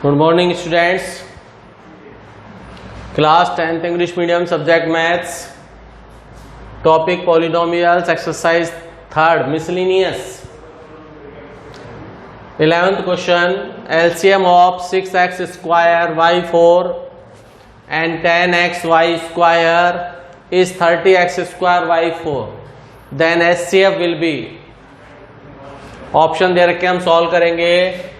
Good morning students. Class 10th English medium subject maths. Topic polynomials, exercise 3rd miscellaneous. 11th question, LCM of 6x square y4 and 10x y square is 30x square y4. Then SCF will be, option दे रखे हम solve करेंगे.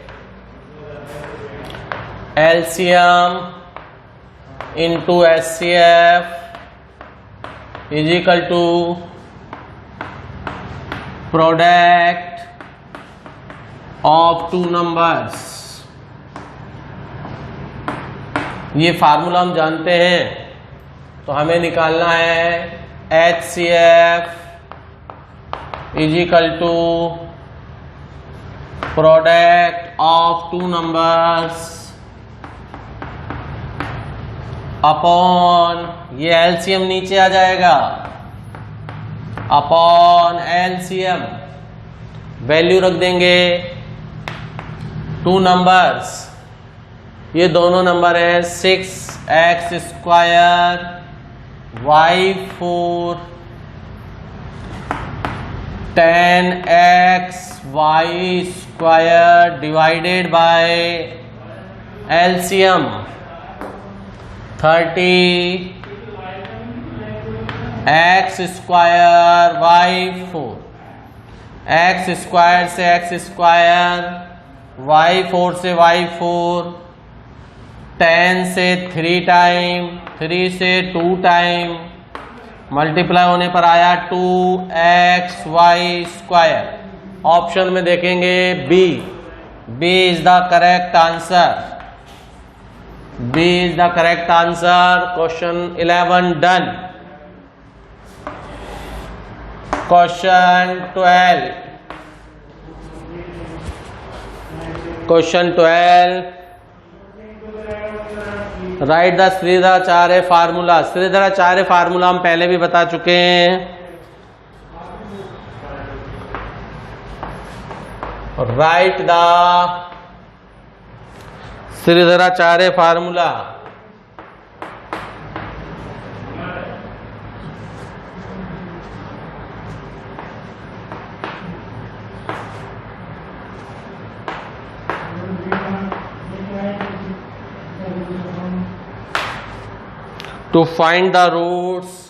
LCM into SCF is equal to product of two numbers. ये formula हम जानते हैं, तो हमें निकालना है HCF is equal to product of two numbers upon, ये एलसीएम नीचे आ जाएगा, अपॉन एलसीएम वैल्यू रख देंगे. टू नंबर्स, ये दोनों नंबर है 6x square y4 10x y square divided by LCM 30x square y4. x square से x स्क्वायर, y4 से y4, 10 से 3 टाइम, 3 से 2 टाइम, मल्टीप्लाई होने पर आया 2xy स्क्वायर. ऑप्शन में देखेंगे B is the correct answer. B is the correct answer. Question 11 done. Question 12. Question 12. Write the Sridharacharya formula. Sridharacharya formula हम पहले भी बता चुके हैं. Write the Sridharacharya formula. To find the roots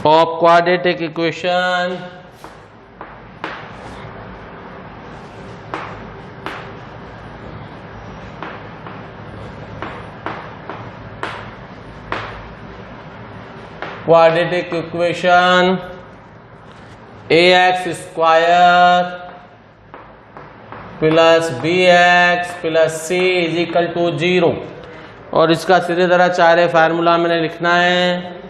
of quadratic equation ax square plus bx plus c is equal to 0. और इसका Shridharacharya formula मैंने लिखना है.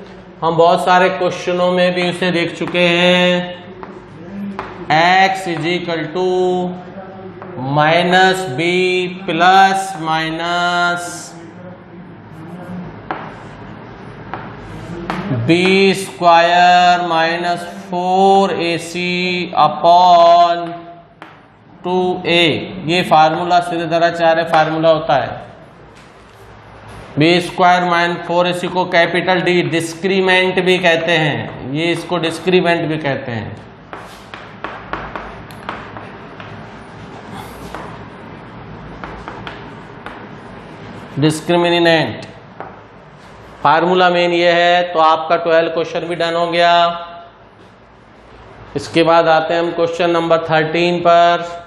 हम बहुत सारे क्वेश्चनों में भी उसे देख चुके हैं. x is equal to minus B plus minus B square minus 4ac upon 2a. ये फार्मूला श्रीधराचार्य फार्मूला होता है. बी स्क्वायर माइनस 4ac को कैपिटल डी डिस्क्रीमेंट भी कहते हैं. ये इसको डिस्क्रीमेंट भी कहते हैं. डिस्क्रिमिनेंट फार्मूला मेन ये है. तो आपका 12 क्वेश्चन भी डन हो गया. इसके बाद आते हैं हम क्वेश्चन नंबर 13 पर.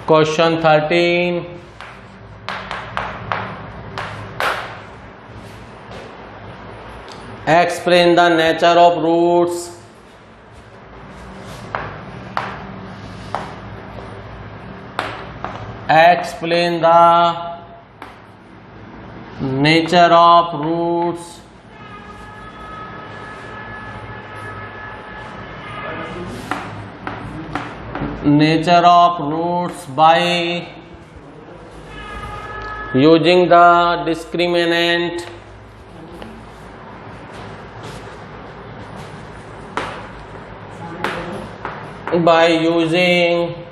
Question 13. Explain the nature of roots. Explain the nature of roots. Nature of roots by using the discriminant. By using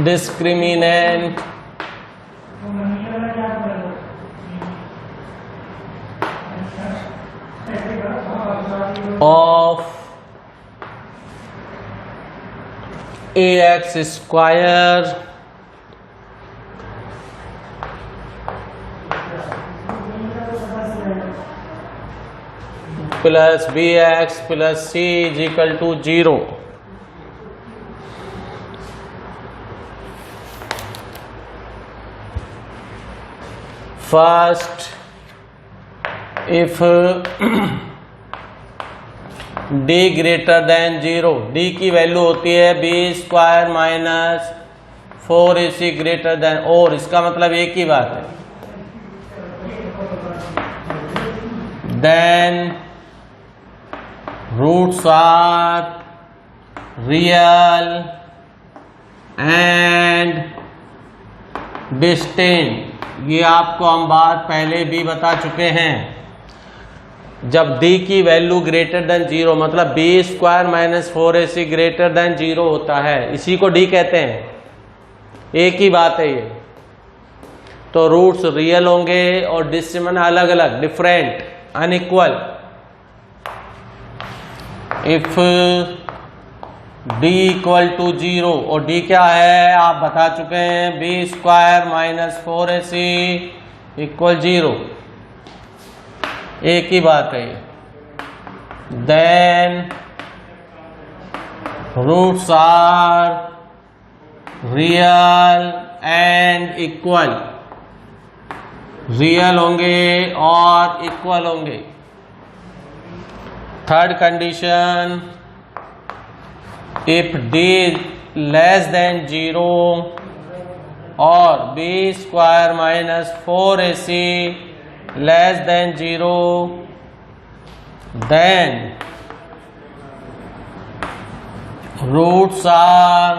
discriminant of ax square plus bx plus c is equal to 0. First, if d greater than 0, d की value होती है B square minus 4ac greater than, और इसका मतलब एक ही बात है, then roots are real and distinct. ये आपको हम बात पहले भी बता चुके हैं. जब d की वैल्यू ग्रेटर देन 0 मतलब B square minus 4ac greater than 0 होता है, इसी को d कहते हैं. एक ही बात है ये. तो रूट्स रियल होंगे और डिस्टिंक्ट अलग अलग, different, unequal. If d equal to 0, और d क्या है आप बता चुके हैं, B square minus 4ac equal 0. एक ही बात है ये. Then roots are real and equal. Real होंगे और इक्वल होंगे. Third condition, if d less than 0 और b square minus 4ac less than 0, then roots are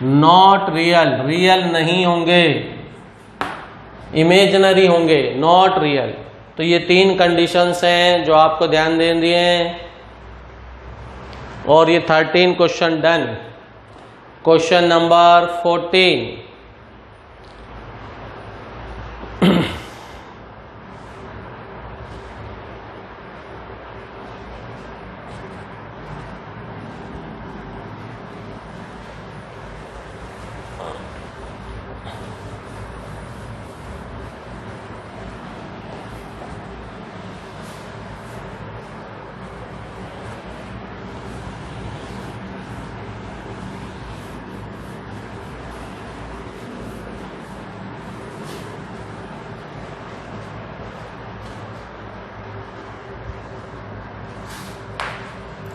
not real. Real नहीं होंगे, इमेजिनरी होंगे, नॉट रियल. तो ये 3 कंडीशंस हैं जो आपको ध्यान देने दिए हैं. और ये 13 question done. Question number 14.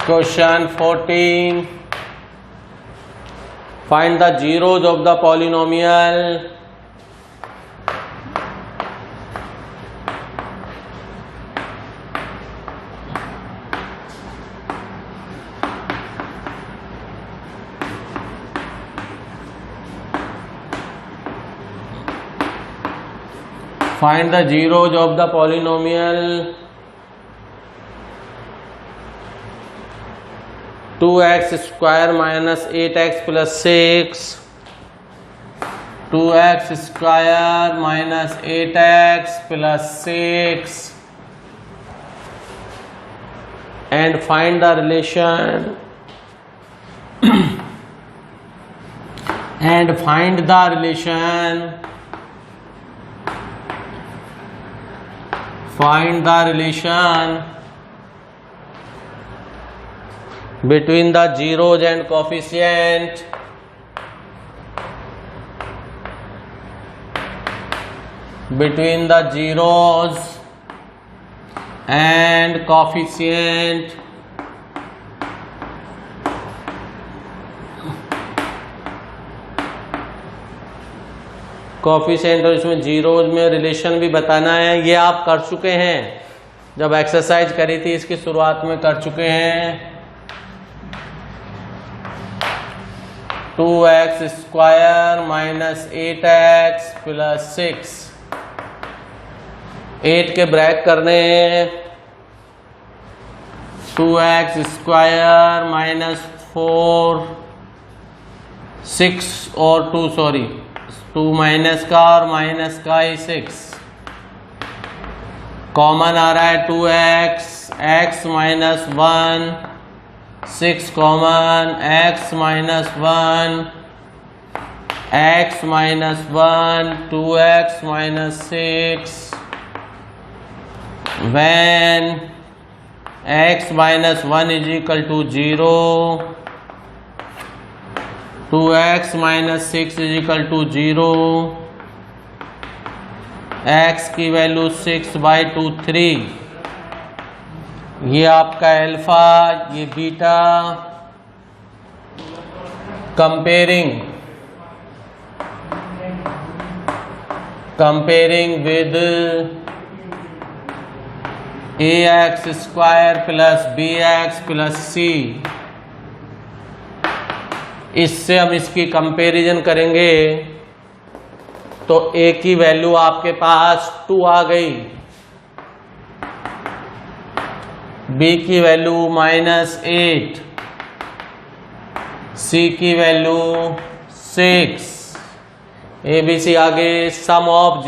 Question 14. Find the zeros of the polynomial find the zeros of the polynomial 2x square minus 8x plus 6, 2x square minus 8x plus 6, and find the relation and find the relation between the zeros and coefficient coefficient और इसमें zeros में relation भी बताना है। ये आप कर चुके हैं, जब एक्सरसाइज करी थी इसकी शुरुआत में कर चुके हैं। 2x square minus 8x plus 6, 8 के ब्रैक करने हैं। 2x स्क्वायर माइनस 4, 6 और 2 सॉरी 2 माइनस का और माइनस का ही 6 कॉमन आ रहा है। 2x, x minus 1, 6 common, x minus 1, x minus 1, 2x minus 6 when x minus 1 is equal to 0, 2x minus 6 is equal to 0, x की वैल्यू 6/2 3, ये आपका अल्फा, ये beta. Comparing with ax square plus bx plus c, इससे हम इसकी comparison करेंगे तो a की वैल्यू आपके पास 2 आ गई, b की वैल्यू -8, c की वैल्यू 6, ABC आगे sum of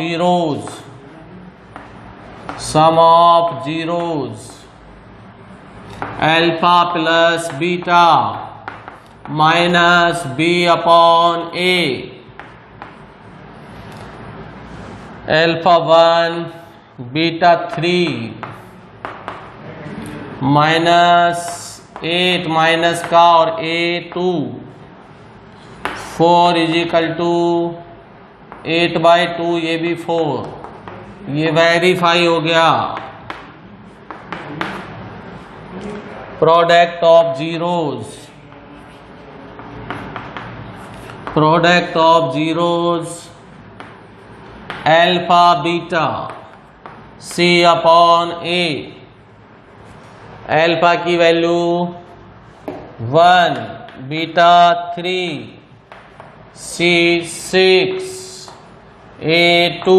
zeros alpha plus beta minus b/a, alpha 1 beta 3 -8 minus का और a2 4 इज इक्वल टू 8/2, ये भी 4, ये वेरीफाई हो गया। Product of zeros alpha beta c/a, alpha की value 1, beta 3, c 6, a2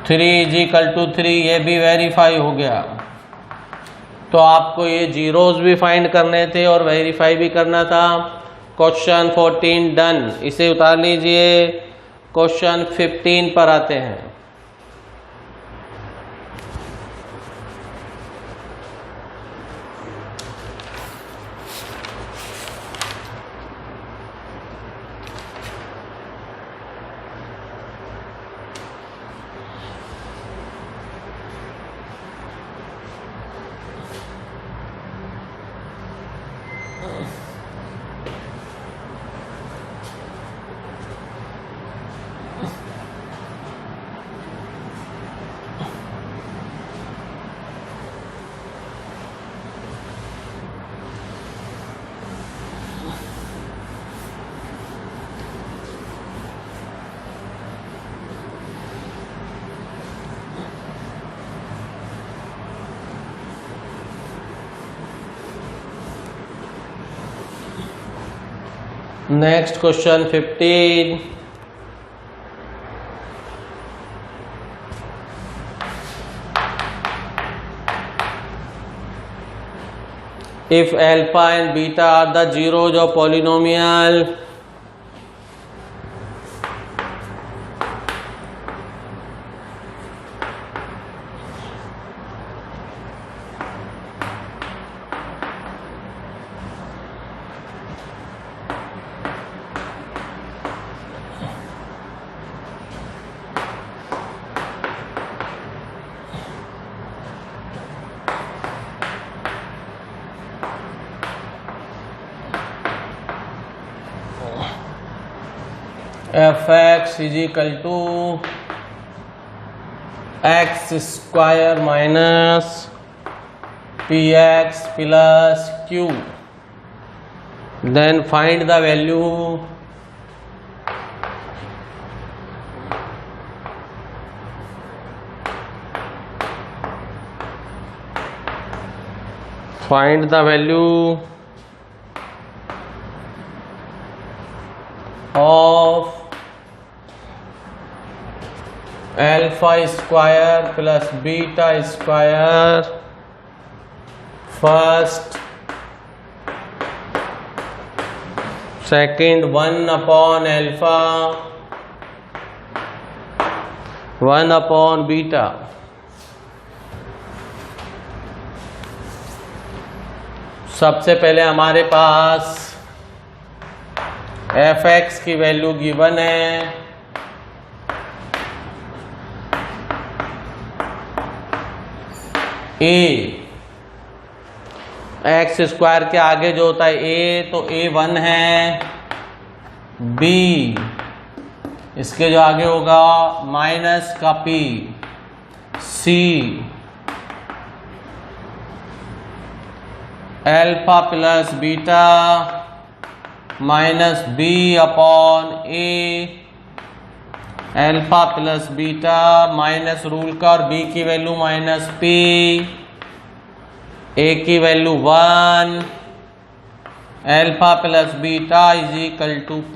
3 is equal to 3, ये भी वेरीफाई हो गया। तो आपको ये जीरोज भी फाइंड करने थे और वेरीफाई भी करना था। क्वेश्चन 14 डन, इसे उतार लीजिए। क्वेश्चन 15 पर आते हैं। Next question 15. If alpha and beta are the zeros of polynomial, fx is equal to x square minus px plus q. Then find the value of alpha square plus beta square first, second 1 upon alpha 1 upon beta. सबसे पहले हमारे पास fx की value given है, a x square के आगे जो होता है a, तो a 1 है, b इसके जो आगे होगा माइनस का p, c alpha plus beta minus b upon a, alpha plus beta minus rule का और b की वैल्यू माइनस p, a की value 1, alpha plus beta is equal to p.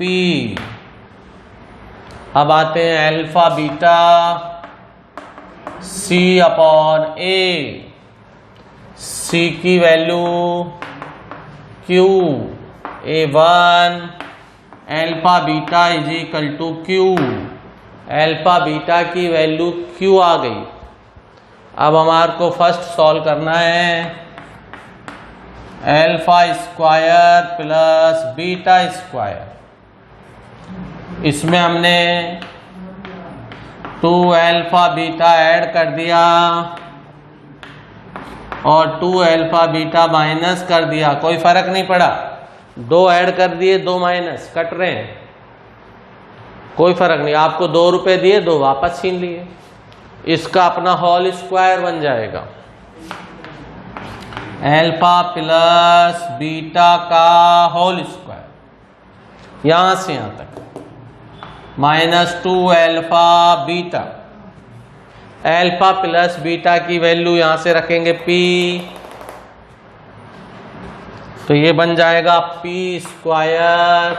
अब आते हैं alpha beta c upon a, c की value q, a1 alpha beta is equal to q. Alpha beta की value q आ गई. अब हमारे को फर्स्ट सॉल्व करना है alpha square plus beta square. इसमें हमने 2 अल्फा बीटा ऐड कर दिया और 2 अल्फा बीटा माइनस कर दिया, कोई फर्क नहीं पड़ा. 2 ऐड कर दिए, 2 माइनस, कट रहे हैं, कोई फर्क नहीं. आपको 2 रुपए दिए, 2 वापस छीन लिए. इसका अपना होल स्क्वायर बन जाएगा. अल्फा प्लस बीटा का होल स्क्वायर यहां से यहां तक minus 2 alpha beta. Alpha plus beta की वैल्यू यहां से रखेंगे p, तो ये बन जाएगा p square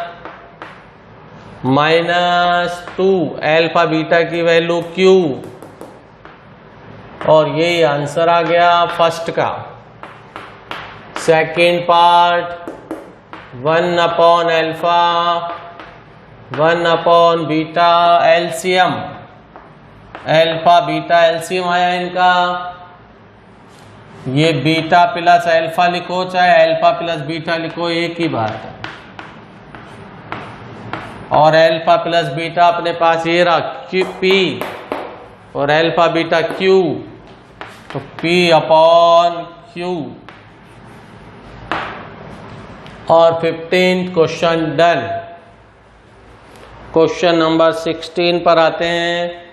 minus 2 alpha beta की वैल्यू q. और ये आंसर आ गया फर्स्ट का. Second part 1 upon alpha 1 upon beta, LCM alpha beta LCM आया इनका. ये बीटा प्लस अल्फा लिखो चाहे अल्फा प्लस बीटा लिखो, एक ही बात है. और अल्फा प्लस बीटा अपने पास ये रहा p और अल्फा बीटा q, तो p अपॉन q. और 15th question done. Question number 16 पर आते हैं.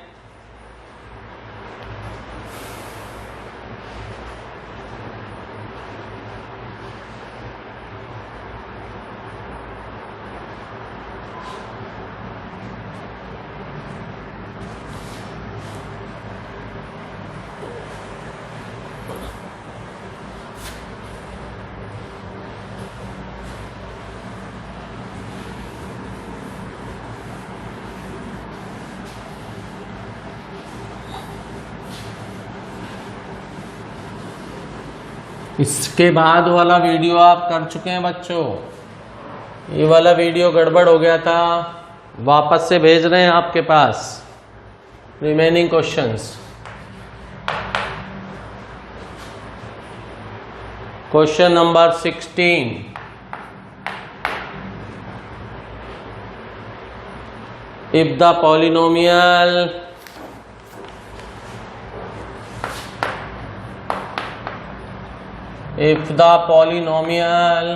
इसके बाद वाला वीडियो आप कर चुके हैं बच्चों. ये वाला वीडियो गड़बड़ हो गया था, वापस से भेज रहे हैं आपके पास remaining questions. Question number 16. If the polynomial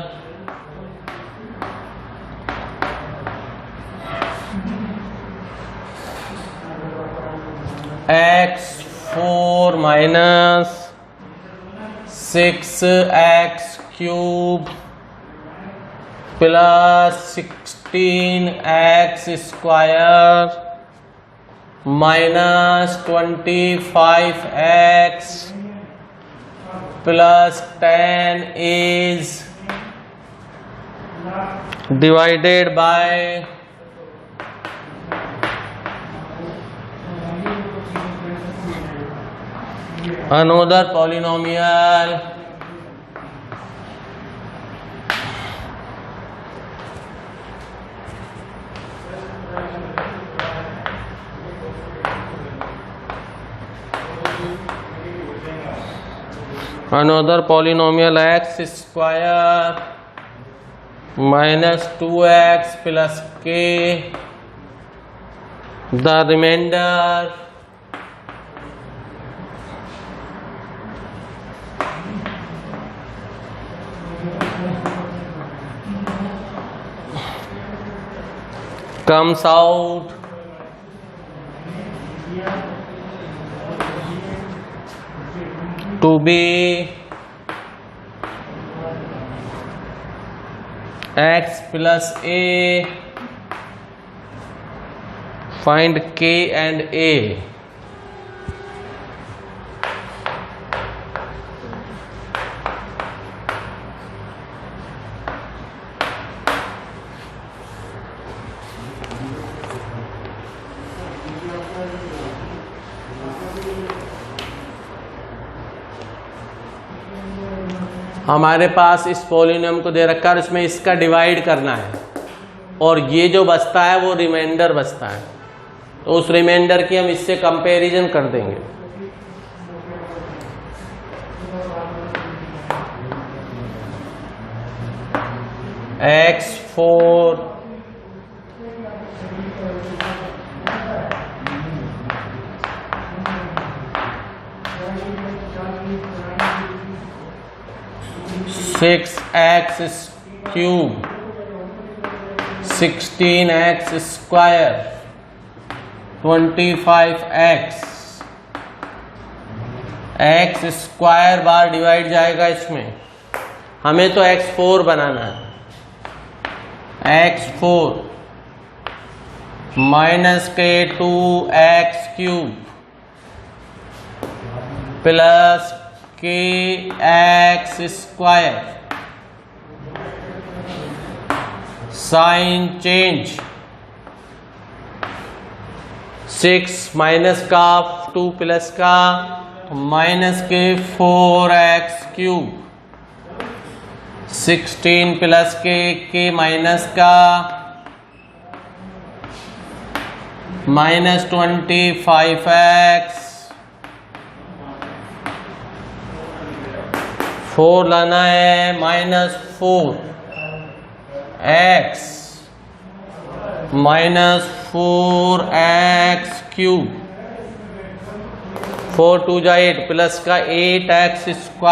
x4 minus 6x³ plus 16x² minus 25x plus 10 is divided by another polynomial x² minus 2x plus k, the remainder comes out to be x plus a. Find k and a. हमारे पास इस polynomial को दे रखा है और इसमें इसका divide करना है और ये जो बचता है वो रिमाइंडर बचता है, तो उस रिमाइंडर की हम इससे कंपैरिजन कर देंगे। x4 6x³ 16x² 25x x² बार डिवाइड जाएगा इसमें, हमें तो x4 बनाना है। x4 माइनस के 2x³ प्लस के x² साइन चेंज 6 माइनस का 2 प्लस का माइनस के 4x³ 16 प्लस के माइनस का माइनस 25x 4 लाना है माइनस 4x माइनस 4x³ 4 2 जा 8 प्लस का 8x²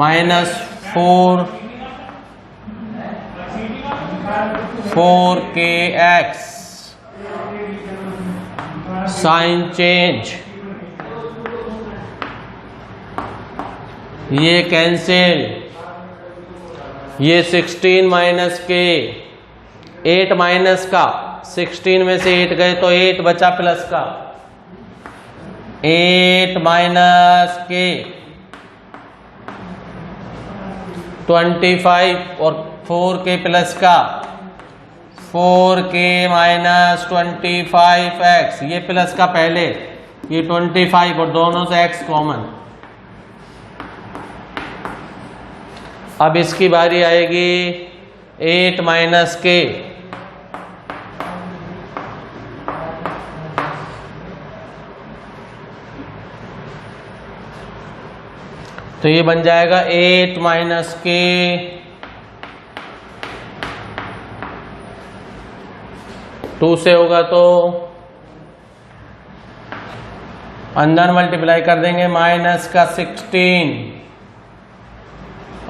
माइनस 4kx साइन चेंज, ये कैंसिल, ये 16 माइनस के 8 माइनस का 16 में से 8 गए तो 8 बचा प्लस का 8 माइनस के 25 और 4k प्लस का 4k माइनस 25x, ये प्लस का पहले, ये 25 और दोनों से x कॉमन। अब इसकी बारी आएगी 8 माइनस के तो ये बन जाएगा 8 माइनस के 2 से होगा तो अंदर मल्टीप्लाई कर देंगे माइनस का 16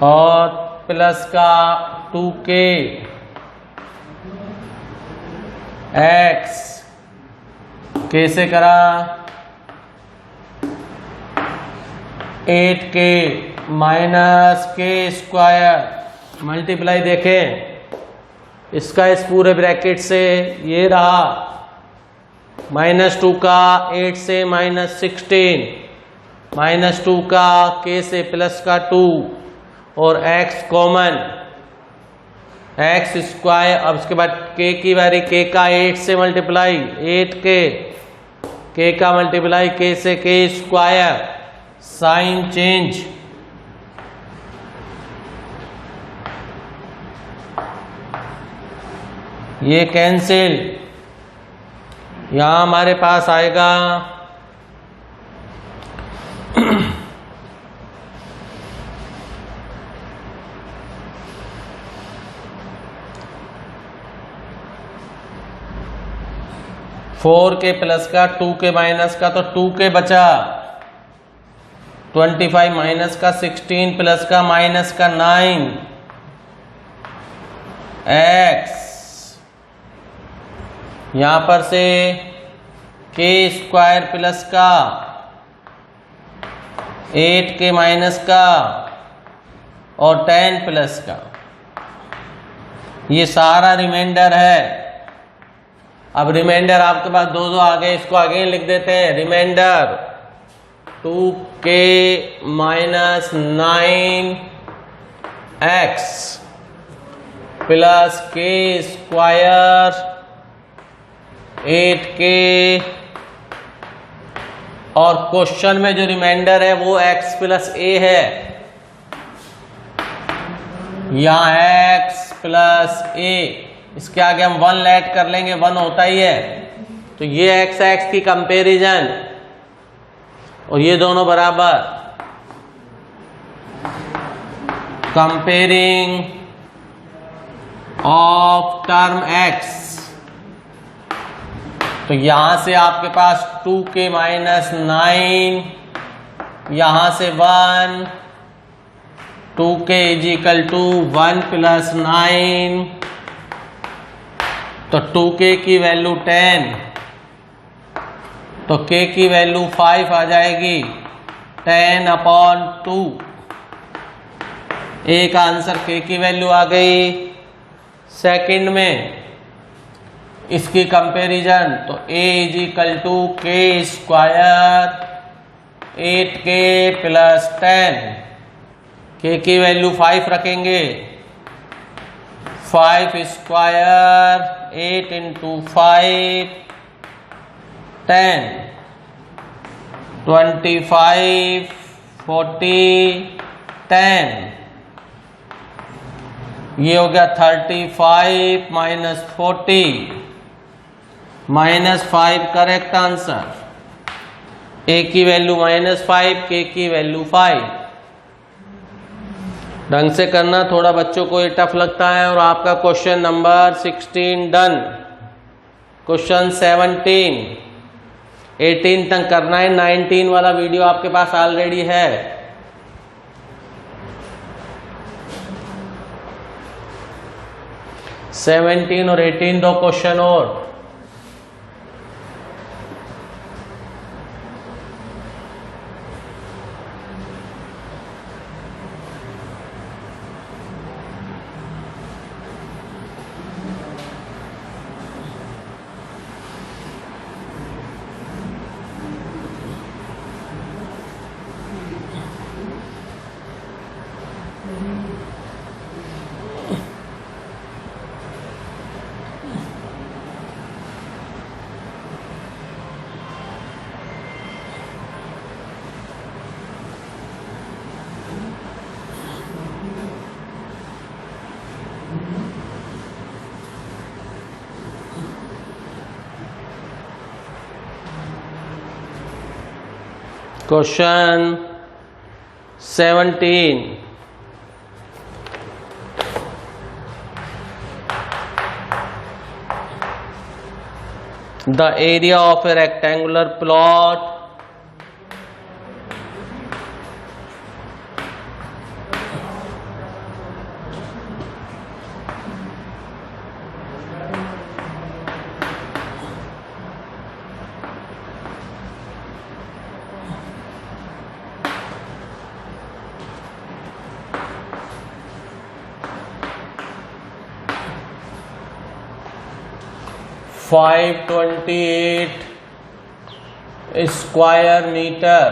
और प्लस का 2k x कैसे करा 8k माइनस के स्क्वायर मल्टीप्लाई देखें इसका इस पूरे ब्रैकेट से ये रहा -2 का 8 से -16 -2 का k से प्लस का 2 और x कॉमन x स्क्वायर। अब उसके बाद k की बारी k का 8 से मल्टीप्लाई 8k का मल्टीप्लाई k से k स्क्वायर साइन चेंज ये कैंसिल। यहां हमारे पास आएगा 4k प्लस का 2k माइनस का तो 2k बचा 25 माइनस का 16 प्लस का माइनस का 9 x यहां पर से k स्क्वायर प्लस का 8k माइनस का और 10 प्लस का ये सारा रिमाइंडर है। अब रिमाइंडर आपके पास दो आ गए, इसको आगे लिख देते हैं। Remainder 2k minus 9x plus k square 8k और क्वेश्चन में जो रिमाइंडर है वो x प्लस a है। यहां x प्लस a इसके आगे हम 1 ऐड कर लेंगे, 1 होता ही है। तो ये x की कंपैरिजन और ये दोनों बराबर कंपेयरिंग ऑफ टर्म x। तो यहां से आपके पास 2k माइनस 9 यहां से 1 2k is equal to 1 plus 9 तो 2k की वैल्यू 10 तो k की वैल्यू 5 आ जाएगी 10/2। a का आंसर k की वैल्यू आ गई। सेकंड में इसकी कंपैरिजन तो a is equal to k square 8k plus 10 k की वैल्यू 5 रखेंगे 5 स्क्वायर 8 इंटू 5 10 25 40 10 ये हो गया 35 माइनस 40 -5 करेक्ट आंसर। a की वैल्यू -5 k की वैल्यू 5। ढंग से करना, थोड़ा बच्चों को ये टफ लगता है। और आपका क्वेश्चन नंबर 16 डन। क्वेश्चन 17 18 तक करना है, 19 वाला वीडियो आपके पास ऑलरेडी है। सेवनटीन और 18 दो क्वेश्चन और। Question 17 the area of a rectangular plot 528 square meter.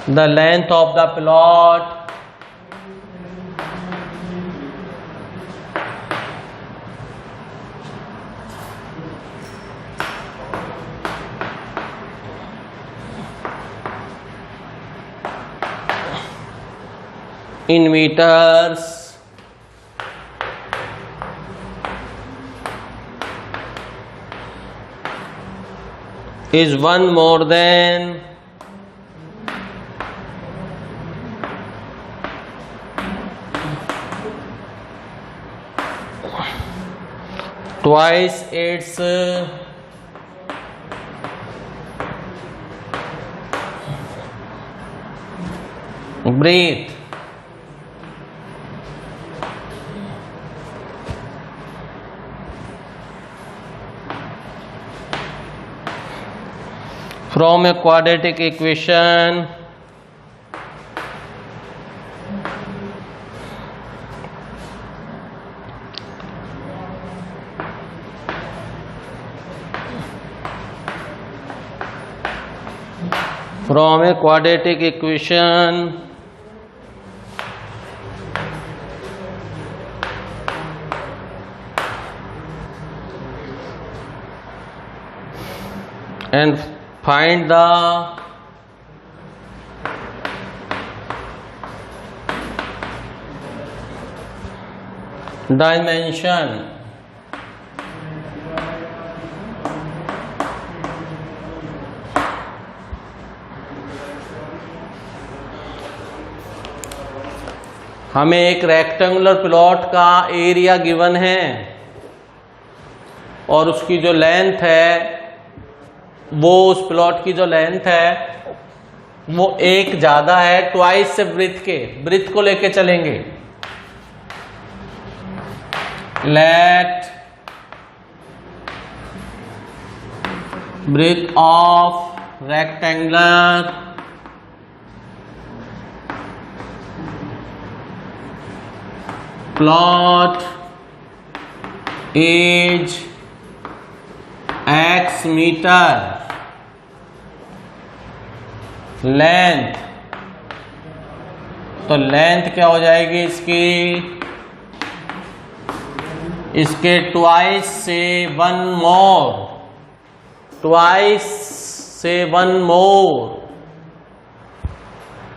The length of the plot in meters is 1 more than twice its breadth. From a quadratic equation, and find the dimension हमें एक rectangular plot का area given है और उसकी जो length है वो उस प्लॉट की जो लेंथ है वो एक ज्यादा है ट्वाइस से ब्रेथ को लेके चलेंगे. Let breadth of rectangular plot is x metre. Length, तो लेंथ क्या हो जाएगी इसके ट्वाइस से वन मोर.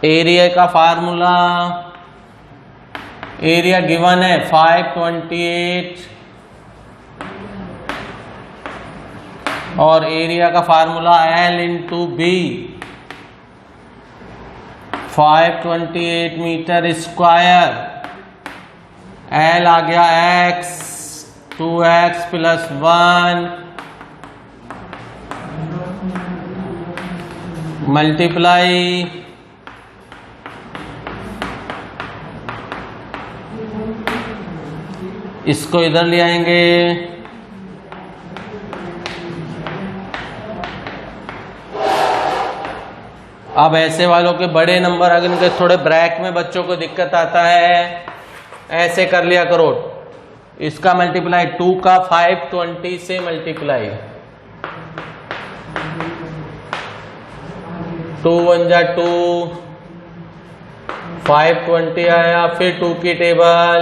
एरिया का फार्मूला, एरिया गिवन है 528 और एरिया का formula L into B. 528 metre square, L आ गया x, 2x प्लस 1 मल्टीप्लाई इसको इधर ले आएंगे. अब ऐसे वालों के बड़े नंबर अगर इनके थोड़े ब्रैक में बच्चों को दिक्कत आता है, ऐसे कर लिया करो. इसका मल्टीप्लाई 2 का 520 से मल्टीप्लाई 2 1 जा 2 520 आया. फिर 2 की टेबल,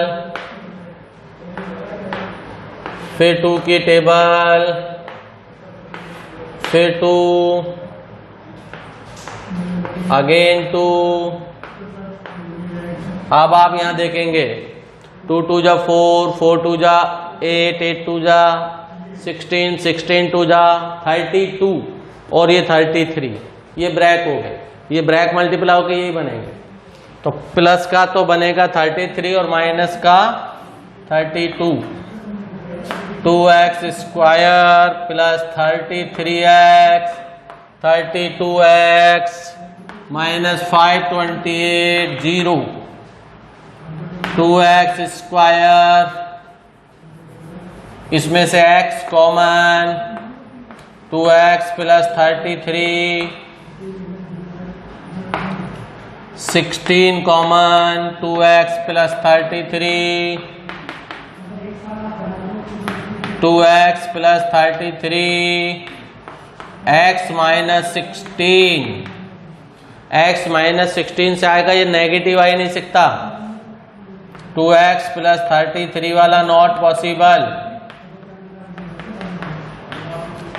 फिर 2 की टेबल, फिर 2 अगेन 2. अब आप यहां देखेंगे 2 2 जा 4, 4 2 जा 8, 8 2 जा 16, 16 2 जा 32 और ये 33. ये ब्रैक हो गए. ये ब्रैक मल्टीप्लाई होकर यही बनेंगे. तो प्लस का तो बनेगा 33 और माइनस का 32. 2x square plus 33x 32x minus 528 0. 2x square, इसमें से x common, 2x plus 33 16 common, 2x plus 33 2x plus 33 x minus 16, x minus 16 से आएगा, ये नेगेटिव आ ही नहीं सकता। 2x प्लस 33 वाला नॉट पॉसिबल।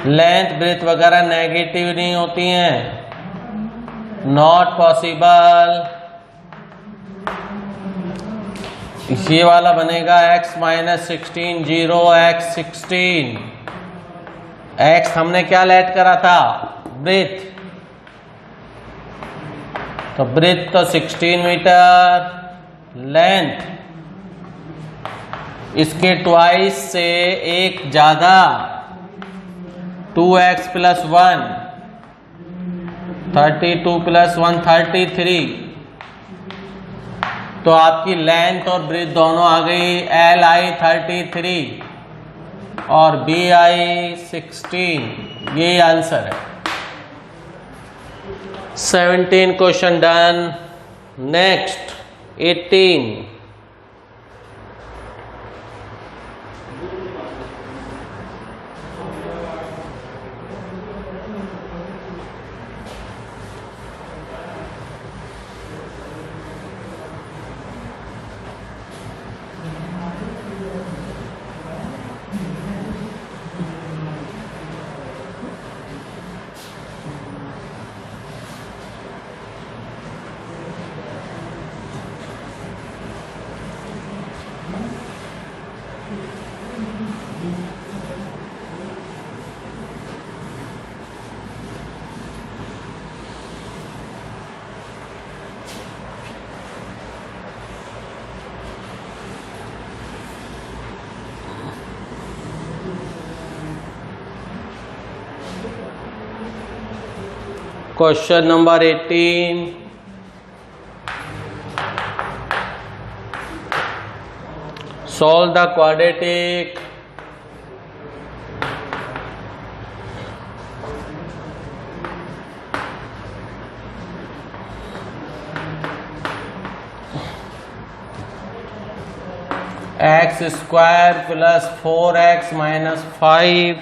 लेंथ ब्रेथ वगैरह नेगेटिव नहीं होती हैं, नॉट पॉसिबल। ये वाला बनेगा x माइनस 16 0 x 16। x हमने क्या लेट करा था, ब्रेथ, तो ब्रेथ तो 16 मीटर, लेंथ इसके ट्वाइस से एक ज्यादा, 2x प्लस 1, 32 प्लस 1 33, तो आपकी लेंथ और ब्रेथ दोनों आ गई। एल आई 33 और बी आई 16, ये आंसर है। 17 question done. Next 18। Question number 18. Solve the quadratic x square plus 4x minus 5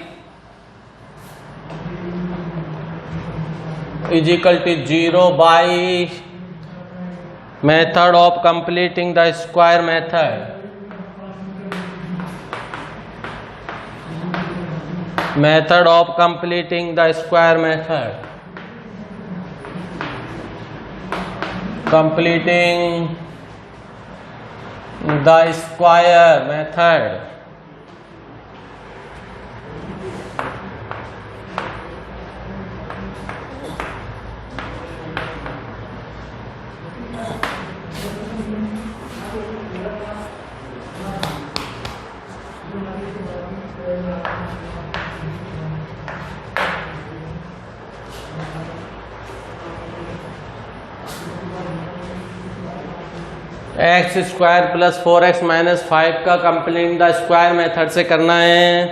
is equal to 0 by method of completing the square method. Method of completing the square method. Completing the square method. X square plus 4x minus 5 का complete the square method से करना है।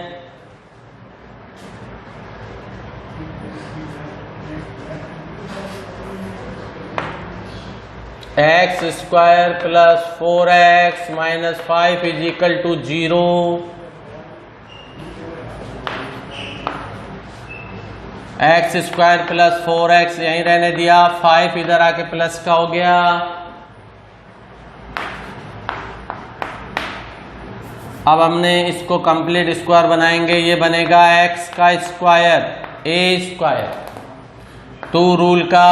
X square plus 4x minus 5 is equal to 0। X square plus 4x यहीं रहने दिया, 5 इधर आके plus का हो गया। अब हमने इसको कंप्लीट स्क्वायर बनाएंगे, ये बनेगा x का स्क्वायर a स्क्वायर। 2 रूल का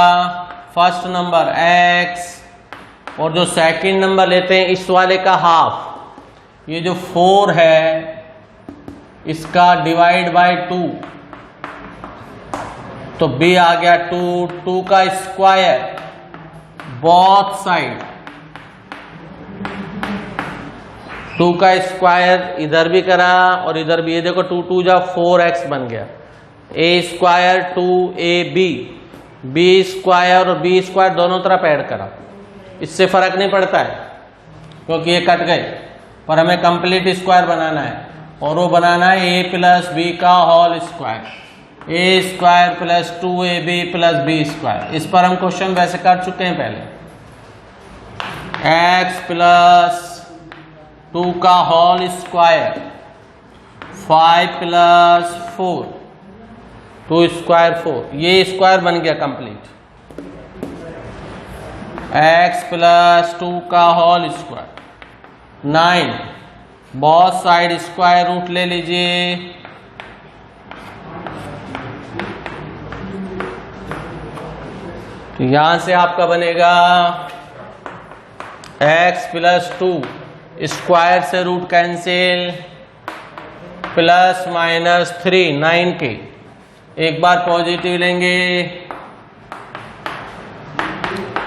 फर्स्ट नंबर x और जो सेकंड नंबर लेते हैं इस वाले का हाफ। ये जो 4 है इसका डिवाइड बाय 2, तो b आ गया 2। 2 का स्क्वायर बोथ साइड, 2 का स्क्वायर इधर भी करा और इधर भी, ये देखो 2 2 जा 4x बन गया। a square 2ab, b square और b स्क्वायर दोनों तरफ ऐड करा, इससे फर्क नहीं पड़ता है क्योंकि ये कट गए, पर हमें कंप्लीट स्क्वायर बनाना है और वो बनाना है a प्लस बी का whole square, a square plus 2ab plus b square. इस पर हम क्वेश्चन वैसे कर चुके हैं पहले। x प्लस 2 का होल स्क्वायर 5 + 4 2 स्क्वायर 4, ये स्क्वायर बन गया कंप्लीट। x + 2 का होल स्क्वायर 9, बहुत साइड स्क्वायर रूट ले लीजिए। तो यहां से आपका बनेगा x + 2 स्क्वायर से रूट कैंसिल, ±3 9 के, एक बार पॉजिटिव लेंगे,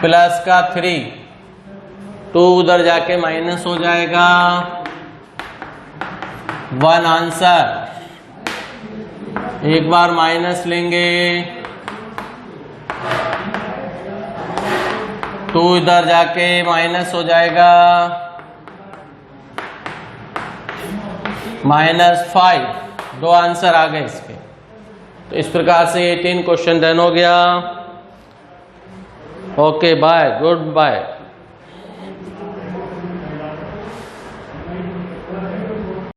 प्लस का 3 2 उधर जाके माइनस हो जाएगा, 1 आंसर। एक बार माइनस लेंगे, 2 इधर जाके माइनस हो जाएगा, -5, 2 आंसर आ गए इसके। तो इस प्रकार से ये 3 क्वेश्चन डन हो गया। Okay bye, good bye.